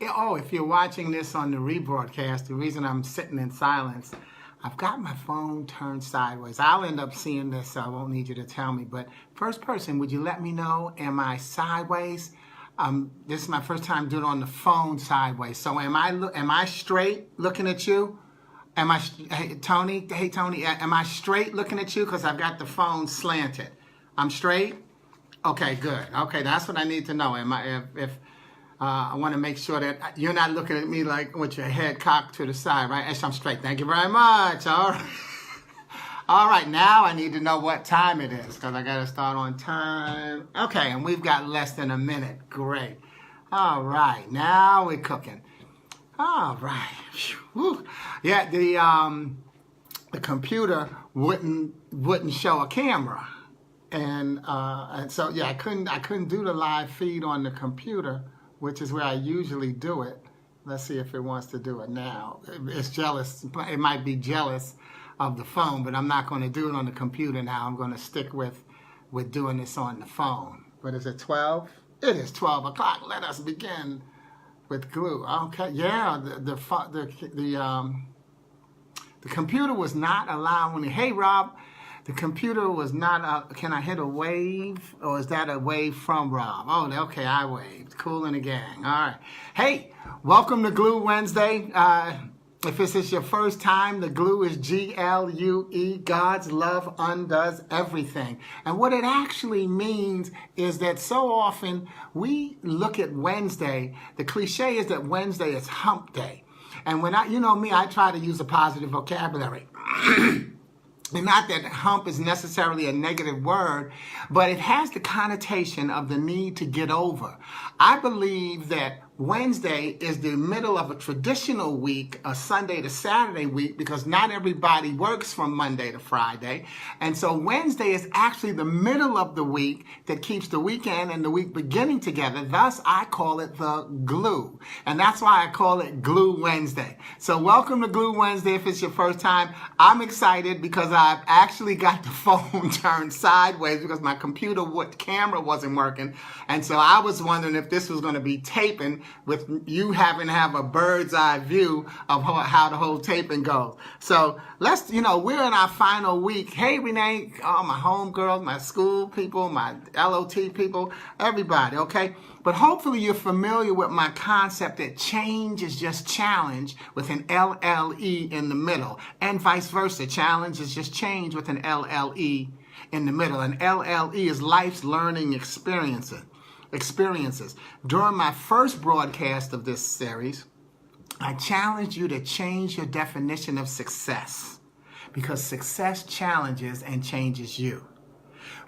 Oh, if you're watching this on the rebroadcast, the reason I'm sitting in silence, I've got my phone turned sideways. I'll end up seeing this, so I won't need you to tell me. But first person, would you let me know, am I sideways? This is my first time doing it on the phone sideways. So am I straight looking at you? Hey Tony, am I straight looking at you? Because I've got the phone slanted. I'm straight? Okay, good. Okay, that's what I need to know. I want to make sure that you're not looking at me like with your head cocked to the side, right? Yes, I'm straight. Thank you very much. All right. All right, now I need to know what time it is because I got to start on time. Okay, and we've got less than a minute. Great. All right, now we're cooking. All right. Whew. Yeah, the computer wouldn't show a camera. And so yeah, I couldn't do the live feed on the computer, which is where I usually do it. Let's see if it wants to do it now. It's jealous. It might be jealous of the phone, but I'm not going to do it on the computer now. I'm going to stick with doing this on the phone. But is it 12? It is 12 o'clock. Let us begin with glue. Okay, yeah. The computer was not allowing. Hey, Rob. The computer was not, can I hit a wave? Or is that a wave from Rob? Oh, okay, I waved. Cool in the gang. All right. Hey, welcome to Glue Wednesday. If this is your first time, the glue is G-L-U-E. God's love undoes everything. And what it actually means is that so often we look at Wednesday, the cliche is that Wednesday is hump day. And when you know me, I try to use a positive vocabulary. And not that hump is necessarily a negative word, but it has the connotation of the need to get over. I believe that Wednesday is the middle of a traditional week, a Sunday to Saturday week, because not everybody works from Monday to Friday. And so Wednesday is actually the middle of the week that keeps the weekend and the week beginning together. Thus, I call it the glue. And that's why I call it Glue Wednesday. So welcome to Glue Wednesday if it's your first time. I'm excited because I've actually got the phone turned sideways because my computer camera wasn't working. And so I was wondering if this was going to be taping with you having to have a bird's eye view of how the whole taping goes. So we're in our final week. Hey, Renee, all my homegirls, my school people, my LOT people, everybody, okay? But hopefully you're familiar with my concept that change is just challenge with an LLE in the middle, and vice versa. Challenge is just change with an LLE in the middle. And LLE is life's learning experiences. During my first broadcast of this series, I challenged you to change your definition of success because success challenges and changes you.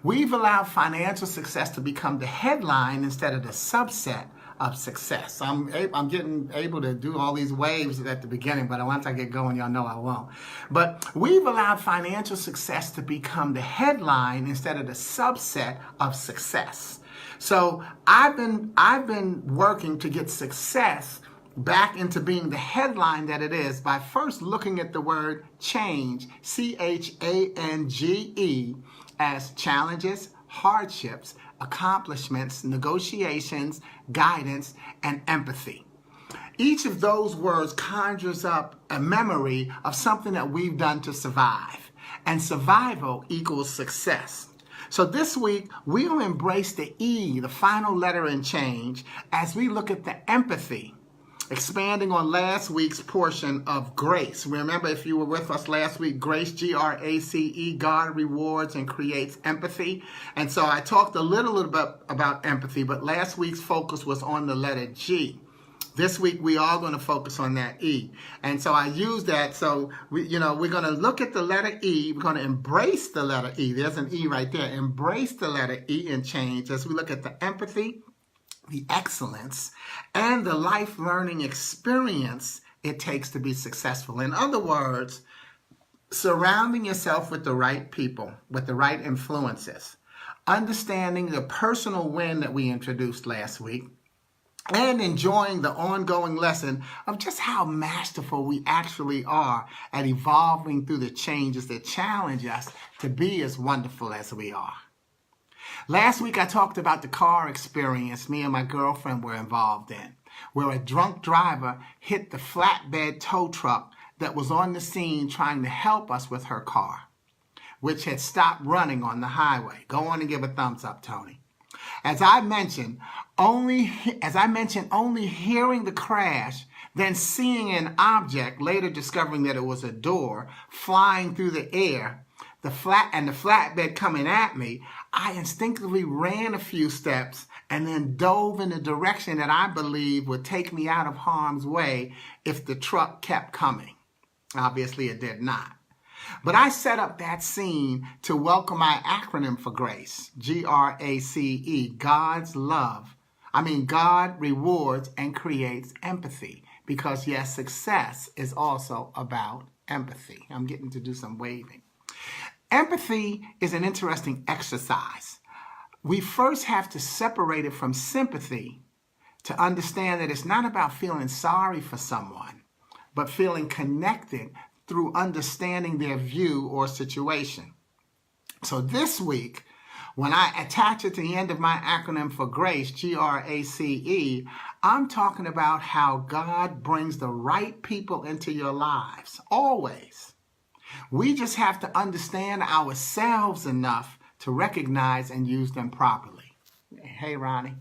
We've allowed financial success to become the headline instead of the subset of success. I'm getting able to do all these waves at the beginning, but once I get going, y'all know I won't. But we've allowed financial success to become the headline instead of the subset of success. So I've been working to get success back into being the headline that it is by first looking at the word change, C-H-A-N-G-E, as challenges, hardships, accomplishments, negotiations, guidance, and empathy. Each of those words conjures up a memory of something that we've done to survive, and survival equals success. So this week, we'll embrace the E, the final letter in change, as we look at the empathy, expanding on last week's portion of grace. Remember, if you were with us last week, grace, G-R-A-C-E, God rewards and creates empathy. And so I talked a little bit about empathy, but last week's focus was on the letter G. This week, we are going to focus on that E. And so I use that. So, we're going to look at the letter E. We're going to embrace the letter E. There's an E right there. Embrace the letter E and change as we look at the empathy, the excellence, and the life learning experience it takes to be successful. In other words, surrounding yourself with the right people, with the right influences, understanding the personal win that we introduced last week, and enjoying the ongoing lesson of just how masterful we actually are at evolving through the changes that challenge us to be as wonderful as we are. Last week, I talked about the car experience me and my girlfriend were involved in. where a drunk driver hit the flatbed tow truck that was on the scene trying to help us with her car, which had stopped running on the highway. Go on and give a thumbs up, Tony. As I mentioned, only hearing the crash, then seeing an object, later discovering that it was a door, flying through the air, the flatbed coming at me, I instinctively ran a few steps and then dove in a direction that I believed would take me out of harm's way if the truck kept coming. Obviously, it did not. But I set up that scene to welcome my acronym for grace, GRACE, God's love. God rewards and creates empathy, because yes, success is also about empathy. I'm getting to do some waving. Empathy is an interesting exercise. We first have to separate it from sympathy to understand that it's not about feeling sorry for someone, but feeling connected through understanding their view or situation. So this week, when I attach it to the end of my acronym for GRACE, GRACE, I'm talking about how God brings the right people into your lives, always. We just have to understand ourselves enough to recognize and use them properly. Hey, Ronnie.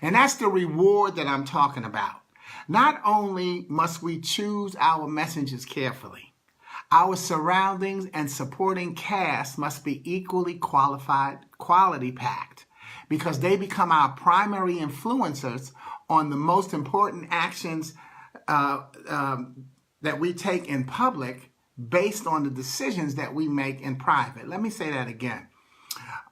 And that's the reward that I'm talking about. Not only must we choose our messengers carefully, our surroundings and supporting cast must be equally quality packed, because they become our primary influencers on the most important actions that we take in public based on the decisions that we make in private. Let me say that again.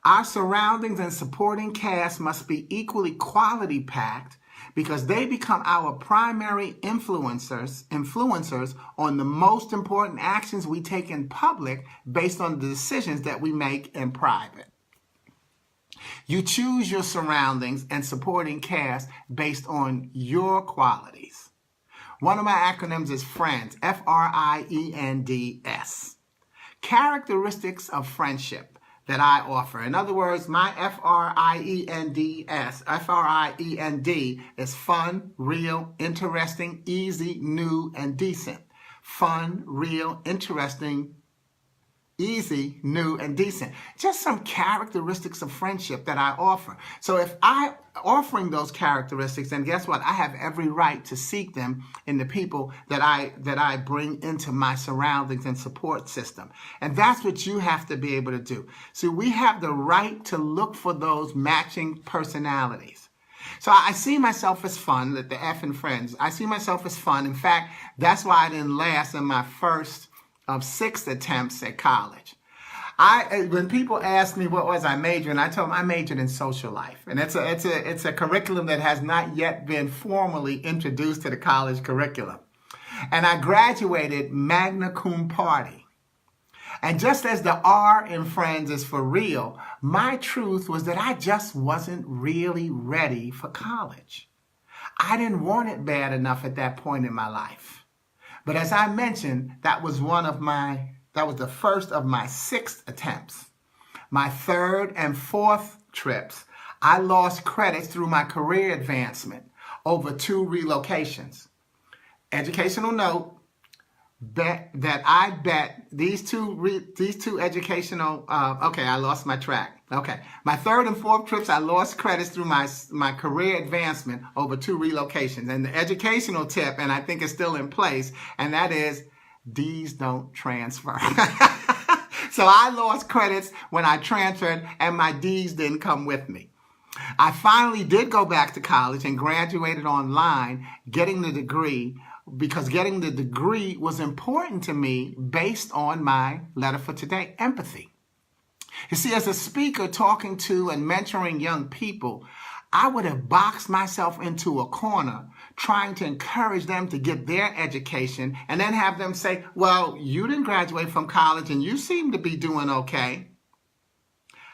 Our surroundings and supporting cast must be equally quality packed, because they become our primary influencers on the most important actions we take in public based on the decisions that we make in private. You choose your surroundings and supporting cast based on your qualities. One of my acronyms is FRIENDS, FRIENDS. Characteristics of friendship that I offer. In other words, my FRIEND is fun, real, interesting, easy, new, and decent. Fun, real, interesting, easy, new, and decent. Just some characteristics of friendship that I offer. So if I'm offering those characteristics, then guess what? I have every right to seek them in the people that I bring into my surroundings and support system. And that's what you have to be able to do. So we have the right to look for those matching personalities. So I see myself as fun, the F in friends. I see myself as fun. In fact, that's why I didn't last in my first of 6 attempts at college. When people ask me what was I majoring, I told them I majored in social life, and it's a curriculum that has not yet been formally introduced to the college curriculum. And I graduated magna cum laude. And just as the R in friends is for real, my truth was that I just wasn't really ready for college. I didn't want it bad enough at that point in my life. But as I mentioned, that was the first of my 6 attempts. My 3rd and 4th trips, I lost credits through my career advancement over 2 relocations. Educational note, I bet these two educational, I lost my track. Okay, my 3rd and 4th trips, I lost credits through my career advancement over 2 relocations. And the educational tip, and I think it's still in place, and that is, D's don't transfer. So I lost credits when I transferred, and my D's didn't come with me. I finally did go back to college and graduated online, getting the degree, because getting the degree was important to me based on my letter for today, empathy. You see, as a speaker talking to and mentoring young people, I would have boxed myself into a corner trying to encourage them to get their education and then have them say, well, you didn't graduate from college and you seem to be doing okay.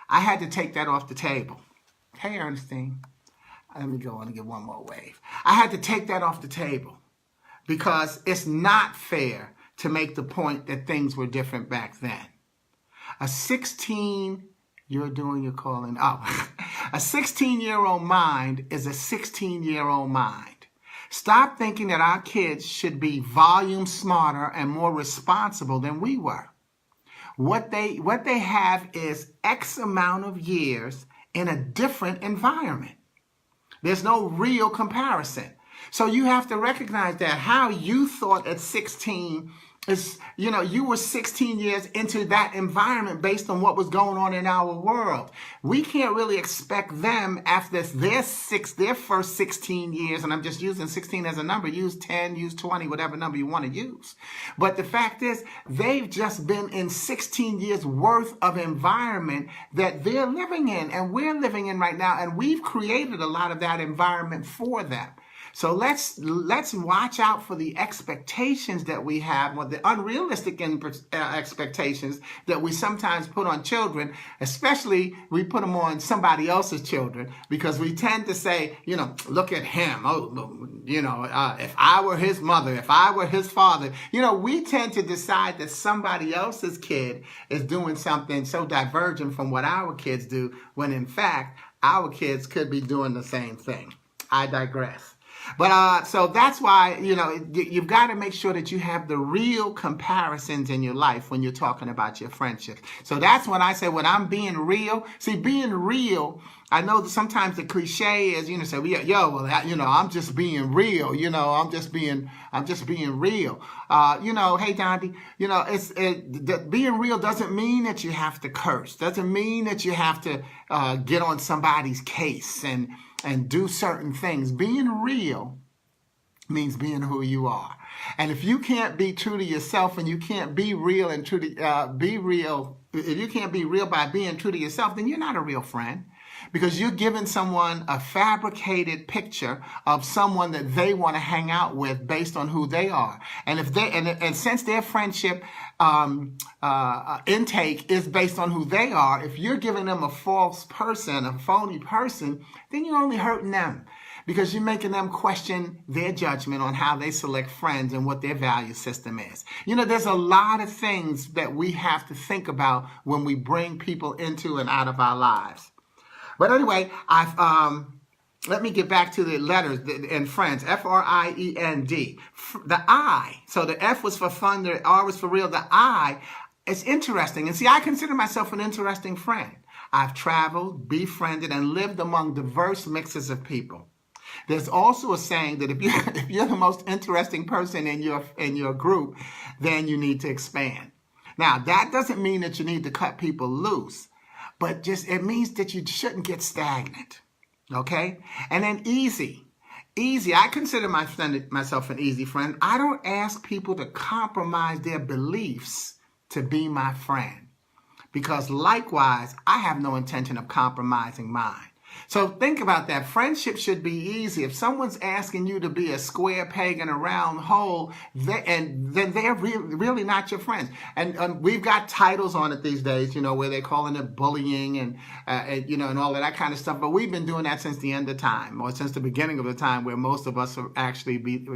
I had to take that off the table. Hey, Ernestine, let me go on and get one more wave. I had to take that off the table because it's not fair to make the point that things were different back then. A 16, you're doing your calling. Oh, A 16-year-old mind is a 16-year-old mind. Stop thinking that our kids should be volume smarter and more responsible than we were. What they have is X amount of years in a different environment. There's no real comparison. So you have to recognize that how you thought at 16 is, you were 16 years into that environment based on what was going on in our world. We can't really expect them after their first 16 years, and I'm just using 16 as a number, use 10, use 20, whatever number you want to use. But the fact is, they've just been in 16 years worth of environment that they're living in, and we're living in right now, and we've created a lot of that environment for them. So let's watch out for the expectations that we have, or the unrealistic expectations that we sometimes put on children, especially we put them on somebody else's children, because we tend to say, look at him. If I were his mother, if I were his father, we tend to decide that somebody else's kid is doing something so divergent from what our kids do, when in fact, our kids could be doing the same thing. I digress. But so that's why, you've got to make sure that you have the real comparisons in your life when you're talking about your friendships. So that's when I say, when I'm being real, being real, I know that sometimes the cliche is, say, I'm just being real, I'm just being real. Hey, Donnie, being real doesn't mean that you have to curse, doesn't mean that you have to get on somebody's case and do certain things. Being real means being who you are. And if you can't be true to yourself, and you can't be real and true to be real, if you can't be real by being true to yourself, then you're not a real friend, because you're giving someone a fabricated picture of someone that they want to hang out with based on who they are. And if they and since their friendship intake is based on who they are, if you're giving them a false person, a phony person, then you're only hurting them, because you're making them question their judgment on how they select friends and what their value system is. There's a lot of things that we have to think about when we bring people into and out of our lives. But anyway, let me get back to the letters and friends. Friend. The I. So the F was for fun, the R was for real. The I is interesting. And I consider myself an interesting friend. I've traveled, befriended, and lived among diverse mixes of people. There's also a saying that if you're the most interesting person in your group, then you need to expand. Now, that doesn't mean that you need to cut people loose, but it means that you shouldn't get stagnant. Okay? And then easy. I consider myself an easy friend. I don't ask people to compromise their beliefs to be my friend, because likewise, I have no intention of compromising mine. So think about that. Friendship should be easy. If someone's asking you to be a square peg in a round hole, then they're really not your friends. And we've got titles on it these days, where they're calling it bullying and all of that kind of stuff. But we've been doing that since the end of time, or since the beginning of the time, where most of us actually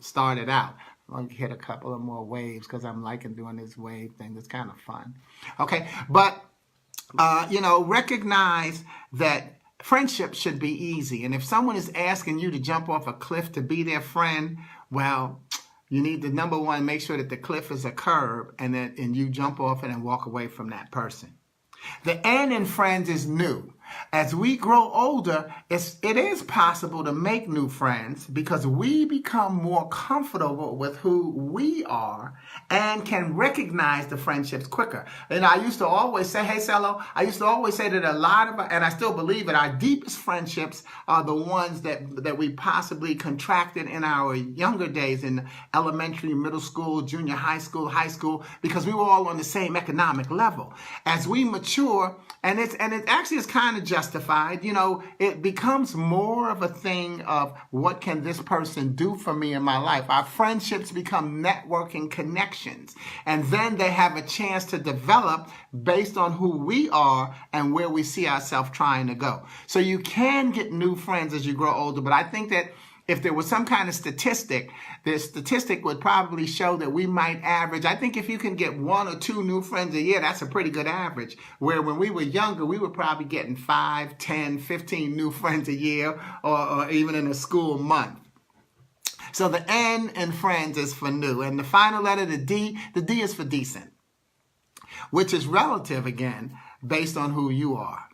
started out. I'll hit a couple of more waves because I'm liking doing this wave thing. It's kind of fun. Okay, but recognize that friendship should be easy. And if someone is asking you to jump off a cliff to be their friend, well, you need to, number one, make sure that the cliff is a curb, and you jump off it and walk away from that person. The N in friends is new. As we grow older, it is possible to make new friends, because we become more comfortable with who we are and can recognize the friendships quicker. And I used to always say, hey, Cello, I used to always say that a lot of, and I still believe it, our deepest friendships are the ones that we possibly contracted in our younger days, in elementary, middle school, junior high school, because we were all on the same economic level. As we mature, and it actually is kind of justified, it becomes more of a thing of what can this person do for me in my life. Our friendships become networking connections, and then they have a chance to develop based on who we are and where we see ourselves trying to go. So you can get new friends as you grow older, but I think that if there was some kind of statistic, the statistic would probably show that we might average, I think if you can get 1 or 2 new friends a year, that's a pretty good average. Where when we were younger, we were probably getting 5, 10, 15 new friends a year, or even in a school month. So the N in friends is for new. And the final letter, the D is for decent, which is relative again, based on who you are.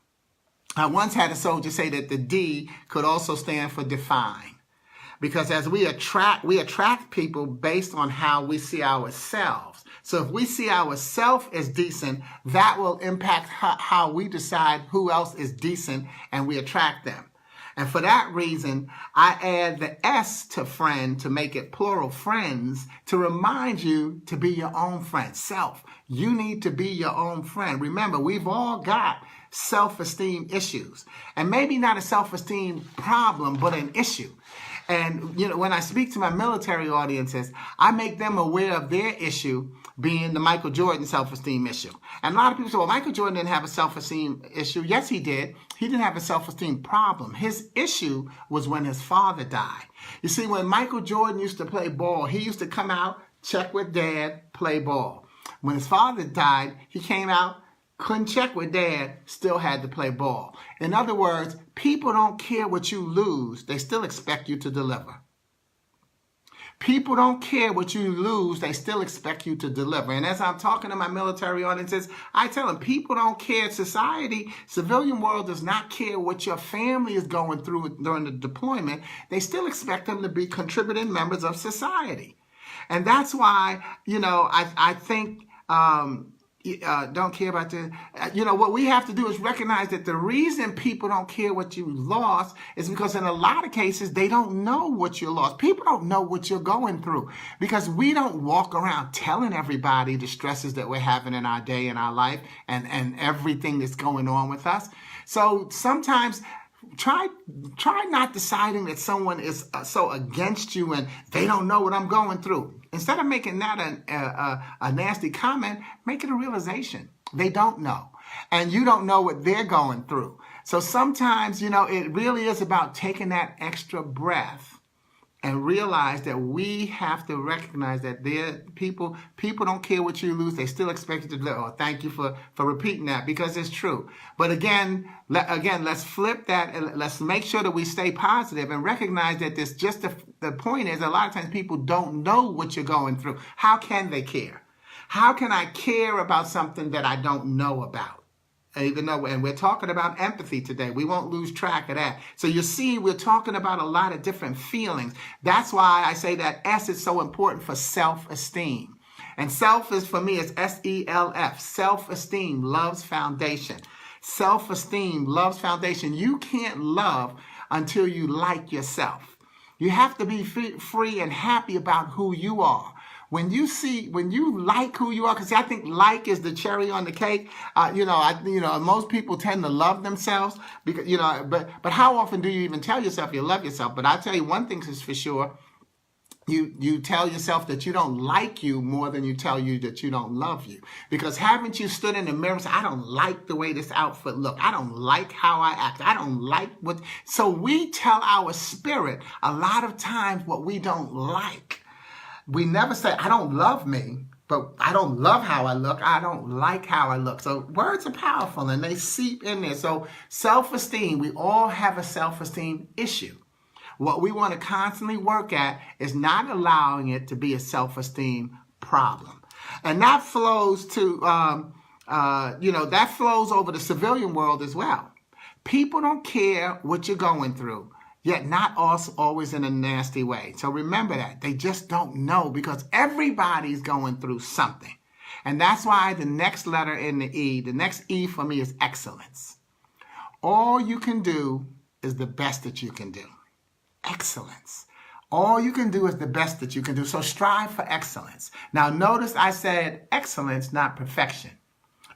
I once had a soldier say that the D could also stand for define. Because as we attract people based on how we see ourselves. So if we see ourselves as decent, that will impact how we decide who else is decent, and we attract them. And for that reason, I add the S to friend to make it plural, friends, to remind you to be your own friend. Self. You need to be your own friend. Remember, we've all got self-esteem issues. And maybe not a self-esteem problem, but an issue. And, you know, when I speak to my military audiences, I make them aware of their issue being the Michael Jordan self-esteem issue. And a lot of people say, well, Michael Jordan didn't have a self-esteem issue. Yes, he did. He didn't have a self-esteem problem. His issue was when his father died. You see, when Michael Jordan used to play ball, he used to come out, check with dad, play ball. When his father died, he came out, couldn't check with dad, still had to play ball. In other words, people don't care what you lose. They still expect you to deliver. People don't care what you lose. They still expect you to deliver. And as I'm talking to my military audiences, I tell them, people don't care. Society, civilian world does not care what your family is going through during the deployment. They still expect them to be contributing members of society. And that's why, you know, I think... don't care about the, what we have to do is recognize that the reason people don't care what you lost is because in a lot of cases, they don't know what you lost. People don't know what you're going through because we don't walk around telling everybody the stresses that we're having in our day, in our life, and everything that's going on with us. So sometimes try not deciding that someone is so against you and they don't know what I'm going through. Instead of making that a nasty comment, make it a realization. They don't know. And you don't know what they're going through. So sometimes, it really is about taking that extra breath and realize that we have to recognize that people don't care what you lose. They still expect you to deliver. Oh, thank you for repeating that because it's true. But again, let's flip that and let's make sure that we stay positive and recognize that this just the point is a lot of times people don't know what you're going through. How can they care? How can I care about something that I don't know about? Even though, and we're talking about empathy today, we won't lose track of that. So you see, we're talking about a lot of different feelings. That's why I say that S is so important for self-esteem. And self is, for me, is S-E-L-F. Self-esteem, love's foundation. Self-esteem, love's foundation. You can't love until you like yourself. You have to be free and happy about who you are. When you like who you are, because I think like is the cherry on the cake. Most people tend to love themselves because but how often do you even tell yourself you love yourself? But I'll tell you one thing is for sure. You tell yourself that you don't like you more than you tell you that you don't love you. Because haven't you stood in the mirror and said, I don't like the way this outfit looks. I don't like how I act. I don't like what. So we tell our spirit a lot of times what we don't like. We never say, I don't love me, but I don't love how I look. I don't like how I look. So words are powerful and they seep in there. So self-esteem, we all have a self-esteem issue. What we want to constantly work at is not allowing it to be a self-esteem problem. And that flows to, that flows over the civilian world as well. People don't care what you're going through. Yet not always in a nasty way. So remember that. They just don't know because everybody's going through something. And that's why the next letter in the next E for me is excellence. All you can do is the best that you can do. Excellence. All you can do is the best that you can do. So strive for excellence. Now notice I said excellence, not perfection.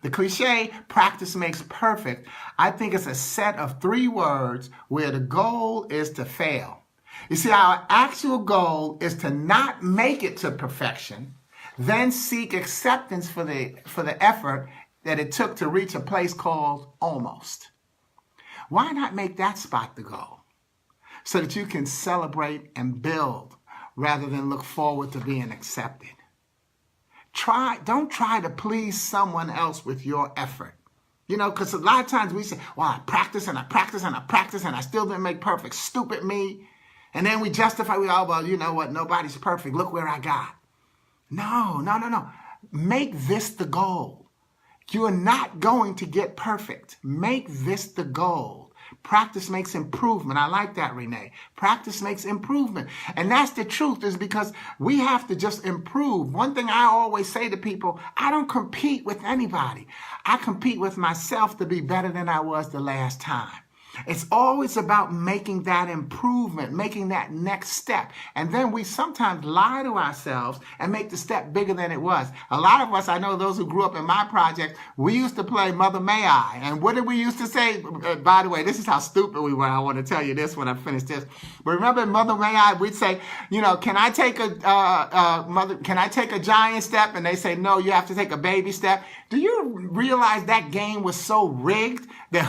The cliche, practice makes perfect, I think it's a set of 3 words where the goal is to fail. You see, our actual goal is to not make it to perfection, then seek acceptance for the effort that it took to reach a place called almost. Why not make that spot the goal? so that you can celebrate and build rather than look forward to being accepted. Don't try to please someone else with your effort. You know, because a lot of times we say, well, I practice and I practice and I practice and I still didn't make perfect. Stupid me. And then we justify, well, you know what? Nobody's perfect. Look where I got. No. Make this the goal. You're not going to get perfect. Make this the goal. Practice makes improvement. I like that, Renee. Practice makes improvement. And that's the truth, is because we have to just improve. One thing I always say to people, I don't compete with anybody. I compete with myself to be better than I was the last time. It's always about making that improvement, making that next step. And then we sometimes lie to ourselves and make the step bigger than it was. A lot of us, I know those who grew up in my project, we used to play Mother May I. And what did we used to say? By the way, this is how stupid we were. I want to tell you this when I finish this. But remember in Mother May I, we'd say, you know, can I take a giant step? And they say, no, you have to take a baby step. Do you realize that game was so rigged that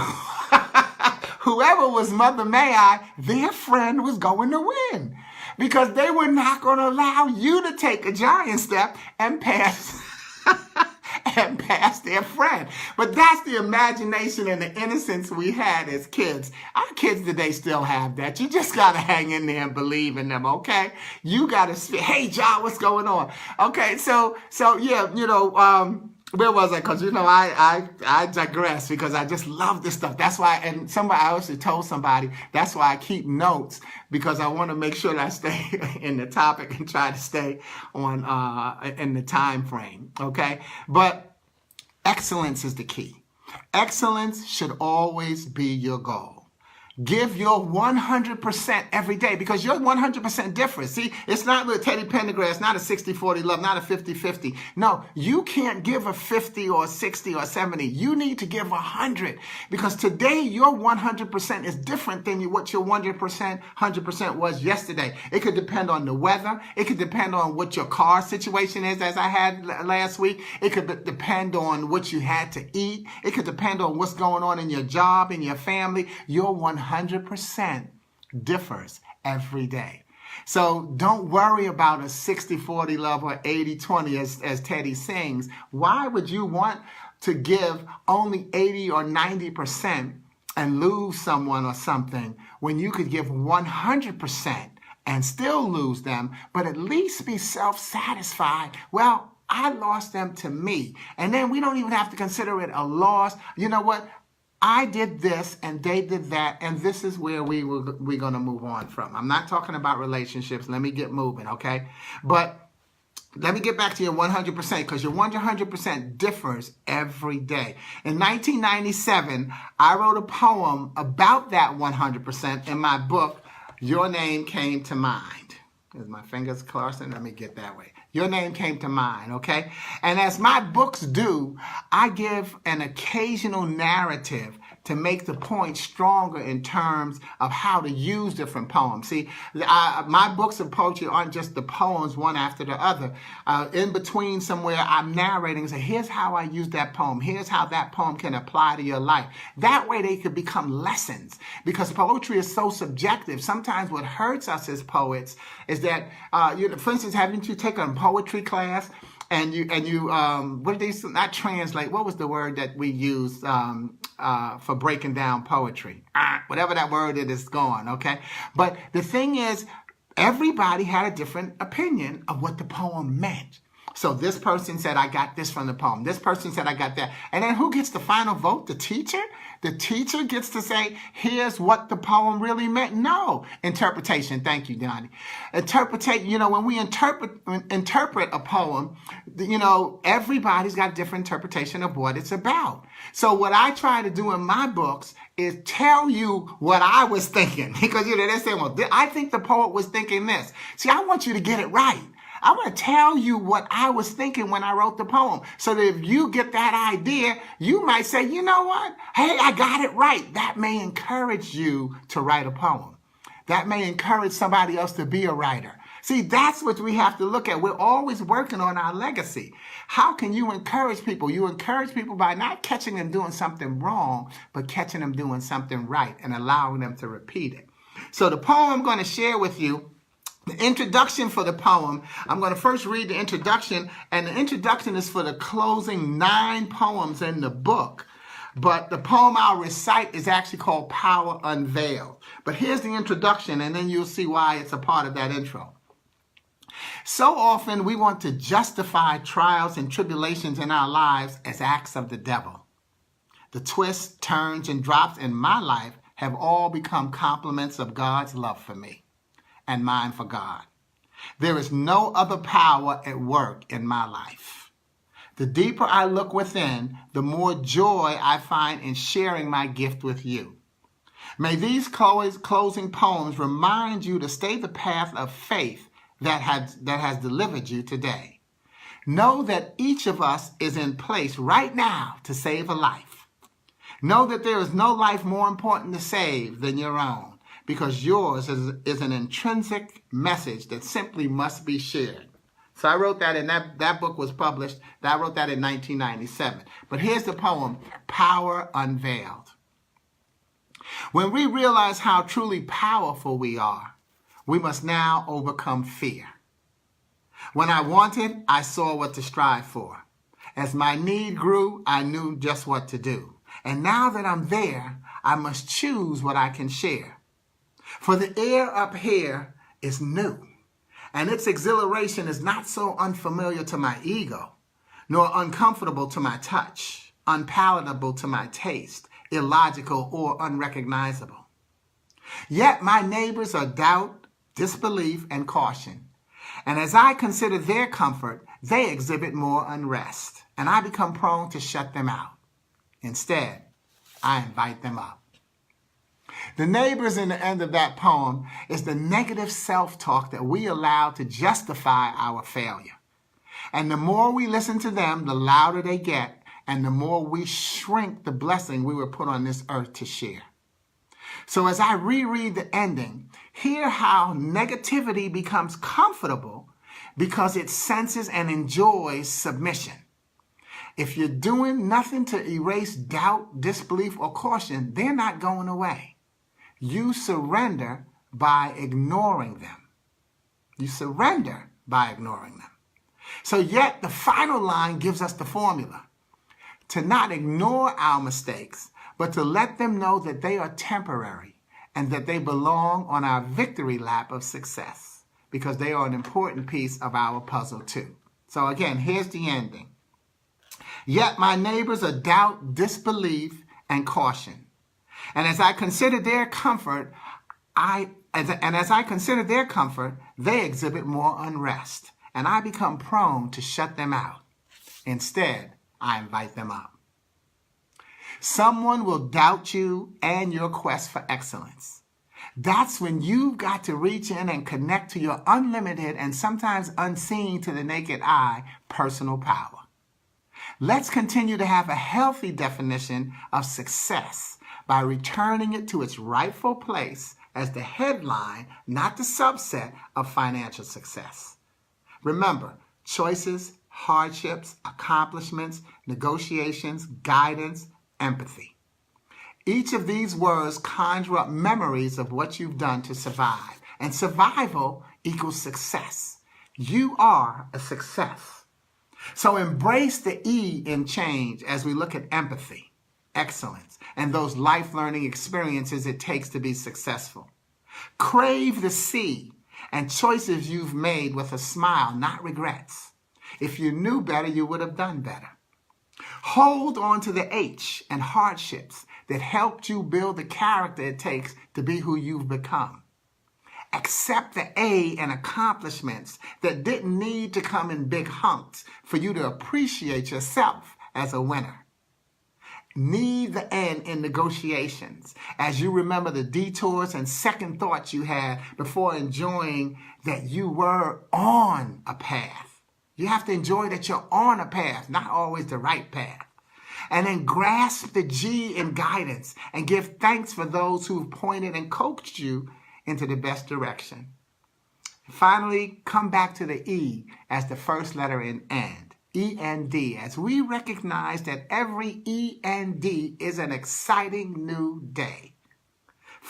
whoever was Mother May I, their friend was going to win, because they were not going to allow you to take a giant step and pass their friend. But that's the imagination and the innocence we had as kids. Our kids today still have that. You just got to hang in there and believe in them, okay? You got to say, hey, John, what's going on? Okay, so yeah, you know, where was I? Because, you know, I digress, because I just love this stuff. That's why, and I also told somebody, that's why I keep notes, because I want to make sure that I stay in the topic and try to stay on in the time frame, okay? But excellence is the key. Excellence should always be your goal. Give your 100% every day, because your 100% difference. See, it's not with Teddy Pendergrass, not a 60-40 love, not a 50-50. No, you can't give a 50 or 60 or 70. You need to give 100, because today your 100% is different than what your 100% was yesterday. It could depend on the weather. It could depend on what your car situation is, as I had last week. It could depend on what you had to eat. It could depend on what's going on in your job, in your family. Your 100% differs every day. So don't worry about a 60-40 love or 80-20 as Teddy sings. Why would you want to give only 80 or 90% and lose someone or something when you could give 100% and still lose them, but at least be self-satisfied? Well, I lost them to me. And then we don't even have to consider it a loss. You know what? I did this and they did that, and this is where we're going to move on from. I'm not talking about relationships. Let me get moving, okay? But let me get back to your 100%, because your 100% differs every day. In 1997, I wrote a poem about that 100% in my book, Your Name Came to Mind. Is my fingers crossing? Let me get that way. Your name came to mind, okay? And as my books do, I give an occasional narrative to make the point stronger in terms of how to use different poems. See, my books of poetry aren't just the poems one after the other. In between somewhere, I'm narrating and say, here's how I use that poem. Here's how that poem can apply to your life. That way they could become lessons, because poetry is so subjective. Sometimes what hurts us as poets is that, for instance, haven't you taken a poetry class? And you what did they not translate? What was the word that we use for breaking down poetry? Whatever that word is gone, okay? But the thing is, everybody had a different opinion of what the poem meant. So this person said, I got this from the poem. This person said, I got that. And then who gets the final vote? The teacher? The teacher gets to say, here's what the poem really meant? No. Interpretation. Thank you, Donnie. Interpretation. You know, when we interpret a poem, you know, everybody's got a different interpretation of what it's about. So what I try to do in my books is tell you what I was thinking. Because, you know, they say, well, I think the poet was thinking this. See, I want you to get it right. I want to tell you what I was thinking when I wrote the poem, so that if you get that idea, you might say, you know what? Hey, I got it right. That may encourage you to write a poem. That may encourage somebody else to be a writer. See, that's what we have to look at. We're always working on our legacy. How can you encourage people? You encourage people by not catching them doing something wrong, but catching them doing something right and allowing them to repeat it. So the poem I'm going to share with you, the introduction for the poem, I'm going to first read the introduction, and the introduction is for the closing 9 poems in the book. But the poem I'll recite is actually called Power Unveiled. But here's the introduction, and then you'll see why it's a part of that intro. So often we want to justify trials and tribulations in our lives as acts of the devil. The twists, turns, and drops in my life have all become compliments of God's love for me and mine for God. There is no other power at work in my life. The deeper I look within, the more joy I find in sharing my gift with you. May these closing poems remind you to stay the path of faith that has delivered you today. Know that each of us is in place right now to save a life. Know that there is no life more important to save than your own, because yours is an intrinsic message that simply must be shared. So I wrote that, and that book was published. I wrote that in 1997. But here's the poem, Power Unveiled. When we realize how truly powerful we are, we must now overcome fear. When I wanted, I saw what to strive for. As my need grew, I knew just what to do. And now that I'm there, I must choose what I can share. For the air up here is new, and its exhilaration is not so unfamiliar to my ego, nor uncomfortable to my touch, unpalatable to my taste, illogical or unrecognizable. Yet my neighbors are doubt, disbelief, and caution. And as I consider their comfort, they exhibit more unrest, and I become prone to shut them out. Instead, I invite them up. The neighbors in the end of that poem is the negative self-talk that we allow to justify our failure. And the more we listen to them, the louder they get, and the more we shrink the blessing we were put on this earth to share. So as I reread the ending, hear how negativity becomes comfortable because it senses and enjoys submission. If you're doing nothing to erase doubt, disbelief, or caution, they're not going away. You surrender by ignoring them. You surrender by ignoring them. So yet the final line gives us the formula. To not ignore our mistakes, but to let them know that they are temporary and that they belong on our victory lap of success, because they are an important piece of our puzzle too. So again, here's the ending. Yet my neighbors are doubt, disbelief, and caution. And as I consider their comfort, they exhibit more unrest, and I become prone to shut them out. Instead, I invite them up. Someone will doubt you and your quest for excellence. That's when you've got to reach in and connect to your unlimited and sometimes unseen to the naked eye personal power. Let's continue to have a healthy definition of success by returning it to its rightful place as the headline, not the subset of financial success. Remember, choices, hardships, accomplishments, negotiations, guidance, empathy. Each of these words conjure up memories of what you've done to survive, and survival equals success. You are a success. So embrace the E in change as we look at empathy, excellence, and those life learning experiences it takes to be successful. Crave the C and choices you've made with a smile, not regrets. If you knew better, you would have done better. Hold on to the H and hardships that helped you build the character it takes to be who you've become. Accept the A and accomplishments that didn't need to come in big hunks for you to appreciate yourself as a winner. Need the N in negotiations as you remember the detours and second thoughts you had before enjoying that you were on a path. You have to enjoy that you're on a path, not always the right path. And then grasp the G in guidance and give thanks for those who've pointed and coached you into the best direction. Finally, come back to the E as the first letter in END, E-N-D, as we recognize that every E-N-D is an exciting new day.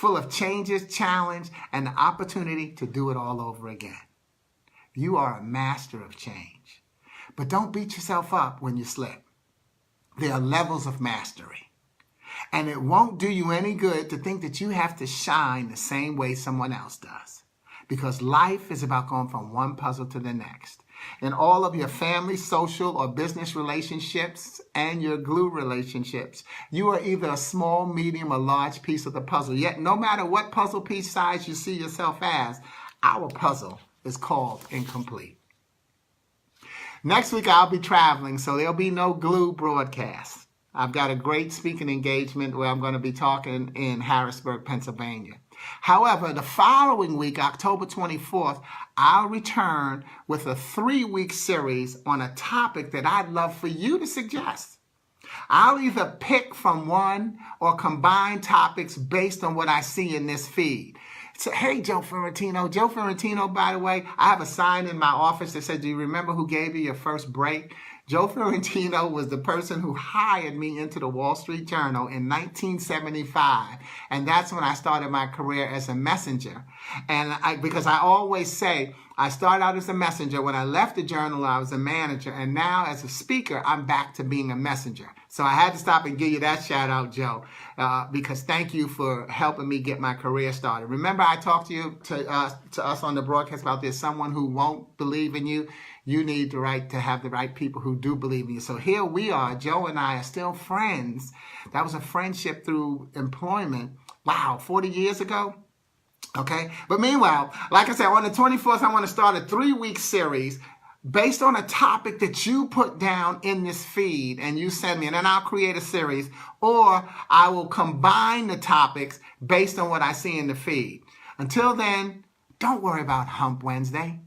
full of changes, challenge, and the opportunity to do it all over again. You are a master of change. But don't beat yourself up when you slip. There are levels of mastery. And it won't do you any good to think that you have to shine the same way someone else does. Because life is about going from one puzzle to the next. In all of your family, social, or business relationships and your glue relationships, you are either a small, medium, or large piece of the puzzle. Yet no matter what puzzle piece size you see yourself as, our puzzle is called incomplete. Next week I'll be traveling, so there'll be no glue broadcast. I've got a great speaking engagement where I'm going to be talking in Harrisburg, Pennsylvania. However, the following week, October 24th, I'll return with a 3-week series on a topic that I'd love for you to suggest. I'll either pick from one or combine topics based on what I see in this feed. So, hey, Joe Ferrantino. Joe Ferrantino, by the way, I have a sign in my office that says, do you remember who gave you your first break? Joe Ferrantino was the person who hired me into the Wall Street Journal in 1975. And that's when I started my career as a messenger. And because I always say, I started out as a messenger. When I left the Journal, I was a manager. And now as a speaker, I'm back to being a messenger. So I had to stop and give you that shout out, Joe, because thank you for helping me get my career started. Remember, I talked to us on the broadcast about there's someone who won't believe in you. You need to have the right people who do believe in you. So here we are. Joe and I are still friends. That was a friendship through employment. Wow, 40 years ago? Okay. But meanwhile, like I said, on the 24th, I want to start a 3-week series based on a topic that you put down in this feed and you send me, and then I'll create a series, or I will combine the topics based on what I see in the feed. Until then, don't worry about Hump Wednesday.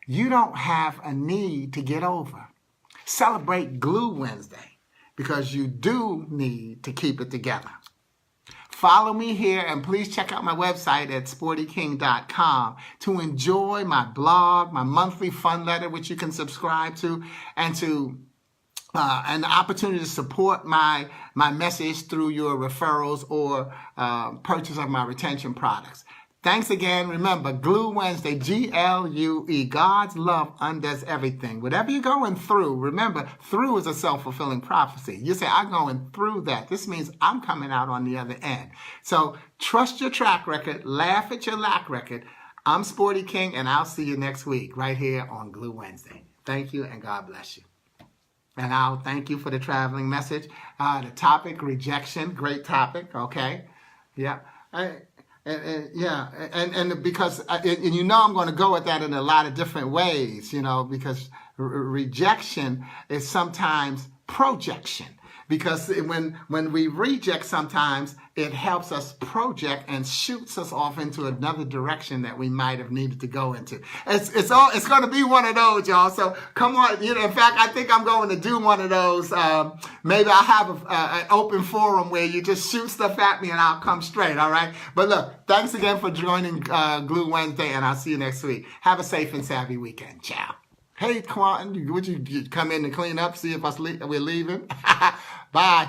You don't have a need to get over. Celebrate Glue Wednesday because you do need to keep it together. Follow me here and please check out my website at sportyking.com to enjoy my blog, my monthly fun letter, which you can subscribe to, and the opportunity to support my message through your referrals or purchase of my retention products. Thanks again. Remember, Glue Wednesday, Glue. God's love undoes everything. Whatever you're going through, remember, through is a self-fulfilling prophecy. You say, I'm going through that. This means I'm coming out on the other end. So trust your track record. Laugh at your lack record. I'm Sporty King, and I'll see you next week right here on Glue Wednesday. Thank you, and God bless you. And I'll thank you for the traveling message. The topic, rejection, great topic, okay? Yeah. Because you know I'm going to go at that in a lot of different ways, because rejection is sometimes projection. Because when we reject sometimes, it helps us project and shoots us off into another direction that we might have needed to go into. It's going to be one of those, y'all. So come on. In fact, I think I'm going to do one of those. Maybe I'll have an open forum where you just shoot stuff at me and I'll come straight. All right. But look, thanks again for joining Glue Wednesday, and I'll see you next week. Have a safe and savvy weekend. Ciao. Hey, Quentin, would you come in and clean up, see if we're leaving? Bye.